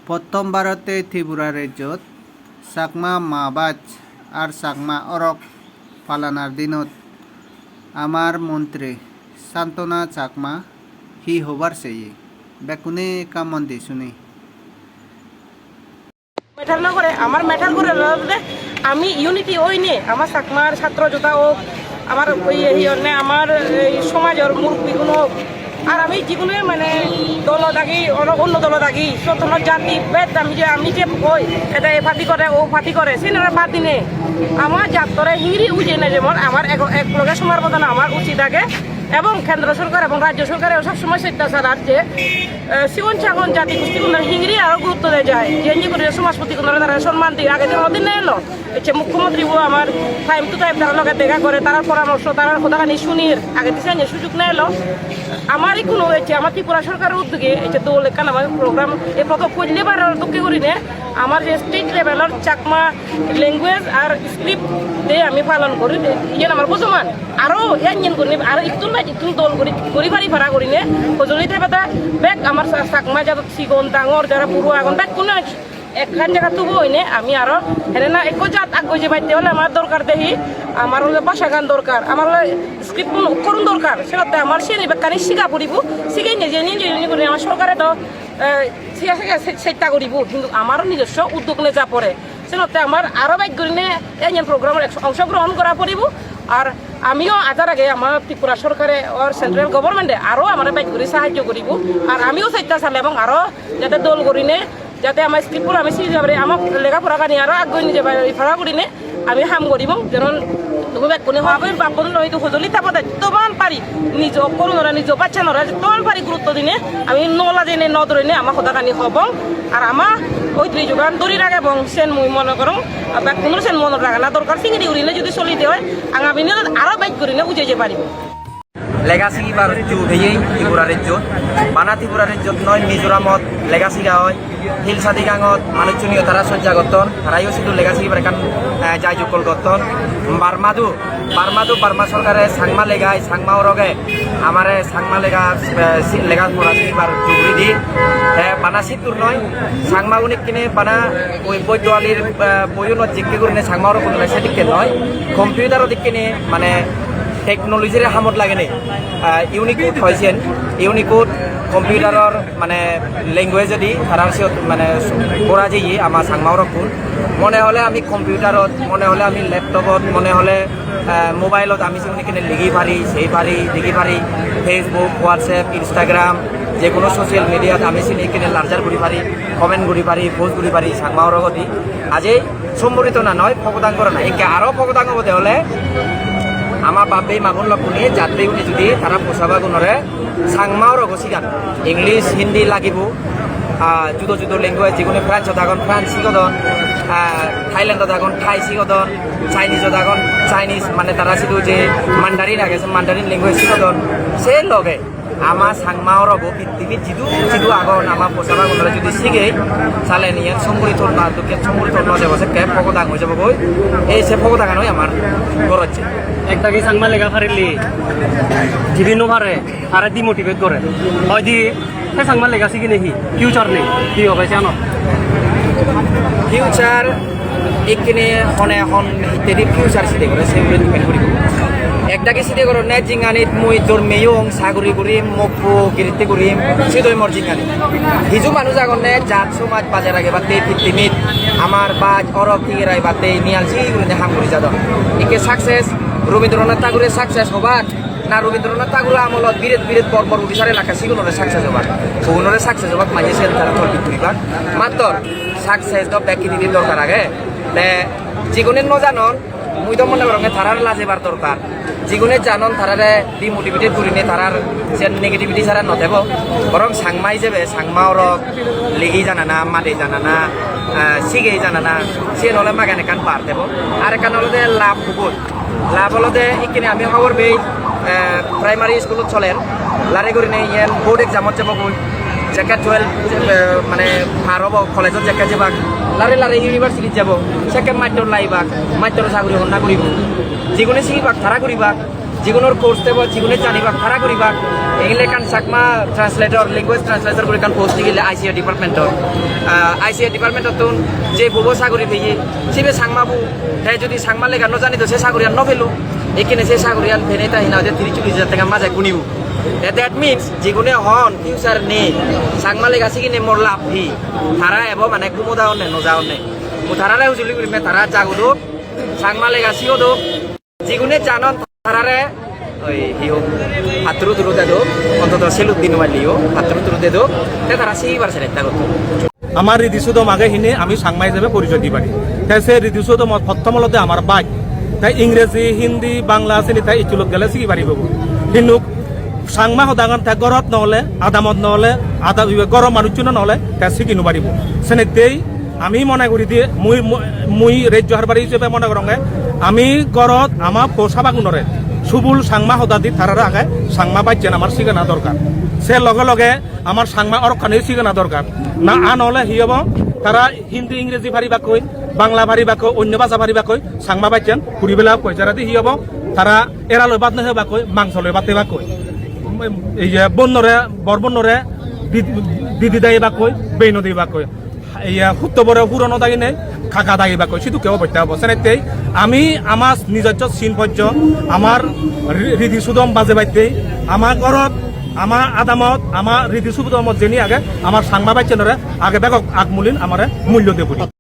প্রথম ভারতে ত্রিপুরা রাজ্যত চাকমা মাবাজ আর চাকমা অরক পালানার দিনত আমার মন্ত্রী সান্তনা চাকমা হি হবার চেয়ে বেকুনে কামন্দি শুনি ম্যাটার না করে আমার ম্যাটার করে আমি ইউনিটি ওই নিয়ে আমার চাকমার ছাত্র যোদ্ধা হোক আমার আমার সমাজের মুরব্বী কোনো আর আমি যেগুলো মানে দল থাকি অন্য দল থাকি স্বতন্ত্র জাতি বেদ আমি যে কই এটা এ ফাটি করে ও ফাটি করে সে বাদ দিনে আমার জাতরে হিংরি উজে না যেমন আমার এক লগে সমার প্রদান আমার উচিত থাকে এবং কেন্দ্র সরকার এবং রাজ্য সরকারের সবসময় স্বেচ্ছাচার আছে সিগন চাগন জাতি গোষ্ঠীগুলো হিংরি আরও গুরুত্ব দেওয়া যায় যে করে সমাজপতি তারা সম্মান দিই আগে যেমন দিন এলো হচ্ছে মুখ্যমন্ত্রীও আমার টাইম টু টাইম তারা লগে দেখা করে তার পরামর্শ তার কথাখানি শুনির আগে দিচ্ছে সুযোগ না এলো আমারই কোনো হয়েছে আমার ত্রিপুরা সরকারের উদ্যোগে এটা দোল এখানে আমার প্রোগ্রাম এই প্রথম করলেবার দুঃখে করি না আমার যে স্টেট লেভেলের চাকমা ল্যাঙ্গুয়েজ আর স্ক্রিপ্ট দিয়ে আমি পালন করি ইয়ে আমার বুঝমান আরও ইঞ্জিন করি আর ইতুন না ইতুন দল করি গরিবারি ভাড়া করি নে হজলি থাকবে বেগ আমার চাকমা যারা সিগন ডাঙর যারা পুরো আগুন বেগ কোনো একখান জায়গা তবু হইনে আমি আরো হেনে না এক জাত আগে যে বাইতে হলে আমার দরকার দেখি আমার হলে ভাষা গান দরকার আমার হলে স্ক্রিপ্ট করুন দরকার সেটাতে আমার সে বেকানি শিখা পড়িব শিখাই নিজে নিজে করি আমার সরকারে তো চেষ্টা করিব কিন্তু আমারও নিজস্ব উদ্যোগ নিয়ে যা পড়ে সেটাতে আমার আরও বাইক করি নে এই প্রোগ্রামের অংশগ্রহণ করা পড়িব আর আমিও আজার আগে আমার ত্রিপুরা সরকারে আর সেন্ট্রাল গভর্নমেন্টে আরও আমার বাইক করে সাহায্য করিব আর আমিও চেষ্টা চালে এবং আরও যাতে দল করি নে যাতে আমার স্ত্রীপুর আমি শিখে যাবে আমার লেখাপড়া কানি আরও আগ্রহী নিজে ভাড়া করি নে আমি হাম করিব যেন তুমি কোনে হবে বাপন হয়তো সজলি তাপতে তোমান পারি নিজ করু নরা নিজ বাচ্চা নরা তোমান পারি গুরুত্ব দিনে আমি নলা দিনে নদরে নে আমার সদা কানি হব আর আমার ওই দুই যোগান দড়ি রাখে এবং সেন মুই মনে করো কোনো সেন মনে রাখে না দরকার চিংড়ি উড়িলে যদি চলি দেয় আঙাবি আরও বাইক করি নে বুঝে যে পারিব লেগাসি বা রাজ্য হয়েই ত্রিপুরা রাজ্য বানা ত্রিপুরা রাজ্যত নয় মিজোরামত লেগাসি গাঁৱত হিলসাদি গাঁৱত মানুষজনীয় তারা শয্যা গঠন তারাইও শুধু লেগাসি এখান যাই জকল গঠন বার্মা সরকারে সাংমা লেগাই সাংমা রগে আমার সাংমা লেগা পড়াশি বার জুগুরি দি বানা সিদ্ধুর নয় সাংমা উনিক কিনে বানা ওই বৈদ্যালির বইনত জিজ্ঞে করে সাংমা রকম সেদিকে নয় কম্পিউটারও দিক কিনে মানে টেকনোলজির হামত লাগে নে ইউনিকোড হয়েছেন ইউনিকোড কম্পিউটারের মানে ল্যাঙ্গুয়েজ দি তার মানে করা যাইয়ে আমার সাংমাওরকুন মনে হলে আমি কম্পিউটারত মনে হলে আমি ল্যাপটপত মনে হলে মোবাইলত আমি সেখানে লিখি পারি সেই পারি লিখি পারি ফেসবুক হোয়াটসঅ্যাপ ইনস্টাগ্রাম যে কোনো সোশ্যাল মিডিয়াত আমি সেখানে লার্জার করি পারি কমেন্ট করি পারি পোস্ট করি পারি সাংমাওরগতি আজই সম্বরিত না নয় ফকদাং করা না একে আরও ফকদাং হতে হলে আমার বাপে মাগুন লকুনি যাত্রী উনি যদি তারা পোষাবা গুণরে সাংমাও রগ সিগান ইংলিশ হিন্দি লাগিব জুদো ল্যাঙ্গুয়েজ যেগুলো ফ্রান্সত থাকুন ফ্রান্স শিখদন থাইল্যান্ডত থাকুন থাই শিখদন চাইনিজত থাকুন চাইনিজ মানে তারা শুধু যে মান্ডারিন আগে মান্ডারিন ল্যাঙ্গুয়েজ শিখদন সে লগে আমার সাংমাও রব পৃথিবীর জিদু আগন আমার পোষাবা গুণরে যদি শিখে চালে নিয়ে সম্বরিত না দুঃখের সম্বরিত ন যাব সে ক্যাব ফকদাং হয়ে যাব গই এই সে ফকদাঙ্গানো আমার গরচ্ছে একটাকে সাংমা লেখা পারিলি জীবিনো পারে আর ডিমোটিভেট করে হয় দি সেই সাংমা লেখা শিখি নেহি ফিউচার নেই কি হবে জানো ফিউচার এইখানে হনে হন ইত্যাদি ফিউচার সিটে করে সেগুলো ডিপেন্ড করিব একটাকে সিটে করো নে জিঙ্গানিত মই জন্মেও সাগরি করিম মকু গিরিতে করিম সেদই মর জিঙ্গানি হিজু মানুষ আগনে জাত সমাজ বাজার আগে বাতে পৃথিবীত আমার বাজ অরব টিগেরাই বাতে নিয়াল সিগুলো হাম করি যাদন একে সাকসেস রবীন্দ্রনাথ ঠাকুরের সাকসেস হবার না রবীন্দ্রনাথ ঠাকুর আমলত বিরেত পরপর উড়িষ্যার এলাকা সিগুলোরে সাকসেস হবার বহুনরে সাকসেস হবার মাঝে সে তারা তলবি তুইবার মাত্র সাকসেস তো ব্যাকি দিদি দরকার আগে যেগুনের ন জানন মুই তো মনে করেন তারার লাজেবার দরকার যেগুনে জানন তারারে ডিমোটিভেটেড করি নে তারার যে নেগেটিভিটি ছাড়া নথেব বরং সাংমাই যাবে সাংমাও রক লেগেই জানা না মাদে জানা না শিখেই জানা না সে নলে মাগান একান পার দেব আর একান হলে লাভ বহুত লাভ হলতে এইখানে আমি খবর পেয়ে প্রাইমারি স্কুলত চলেন লারে করি নে ইয়ান বোর্ড এক্সামত যাব গই যেকে 12 মানে পার হব কলেজত যেকে যাবাক লারে ইউনিভার্সিটিত যাব সেকে মাধ্যর লাইবাক মাধ্যর চাকরি হন্না করিব যিকোনো শিখিবাক তারা করিবাক যিকোনোর কোর্স দেব যিকোনো জানিবা খারা করিবা এগুলো কান চাকমা ট্রান্সলেটর ল্যাঙ্গুয়েজ ট্রান্সলেটর করে কান পোস্ট দিলে আইসিআর ডিপার্টমেন্টত তুন যে বুবো চাকরি পেয়ে সিবে চাকমাবু তাই যদি চাকমা লেখা নজানি তো সে চাকরিয়ান নফেলো এইখানে সে চাকরিয়ান ফেনে তাই না 30-40 টাকা মাঝে গুনিব দ্যাট মিনস যিকোনো হন ফিউচার নেই চাকমা লেখা শিখিনি মোর লাভ হি তারা এব মানে কুমোদাও নে নজাও নে তারারে উজুলি করিমে তারা জাগো দো চাকমা লেখা শিও দো যিকোনো জানন তারারে ওই হিও হাতরু তুরু দে দো অন্তত সেলুট দিন মারলিও হাতরু তুরু দে দো তারা সেইবার চেষ্টা করতো আমার ঋতুসৌধ মাগে হিনে আমি সাংমা হিসেবে পরিচয় দিই পারি তাই সে ঋতুসৌধ প্রথমলতে আমার বাইক তাই ইংরেজি হিন্দি বাংলা আছে তাই ইচুলত গেলে শিখি পারিব কিন্তু সাংমা সদাগন তাই গরত নহলে আদামত নহলে আদা গরম মানুষ নহলে তাই শিখি নোৱাৰিব সেনেতেই আমি মনে করি দিয়ে মুই রাজ্য হারবারি হিসেবে মনে করঙ্গে আমি গরত আমার পোষাবা গুণরে সুবুল সাংমা সদা দি তারার আগে সাংমা বাচ্চেন আমার শিখানা দরকার সে লগে লগে আমার সাংমা অরখানে শিখানা দরকার না নহলে হি হব তারা হিন্দি ইংরেজি ভারিবা কই বাংলা ভারিবা কই অন্য ভাষা ভারিবা কই সাংমা বাচ্চেন ফুরিবেলা কই যারাতে হি হব তারা এরালৈ বাদ নহবা কই মাংসলৈ বাতেবা কই এই যে বন্যরে বরবন্যরে দিদি দাইবা কই বেইন দিবা কই ইয়া সূত্রবরে পুরনো দায়ী নেই খাকা দায়ী বা কৈছি কেউ বৈঠা হব সেনেতেই আমি আমার নিজস্ব চিনপর্য আমার ঋতুসুদম বাজে বাইতেই আমার ঘরত আমার আদামত আমার ঋতুসুদমত জেনি আগে আমার সাংমা বাইচেনরে আগে বেগক আগমূলিন আমার মূল্য দেবুনি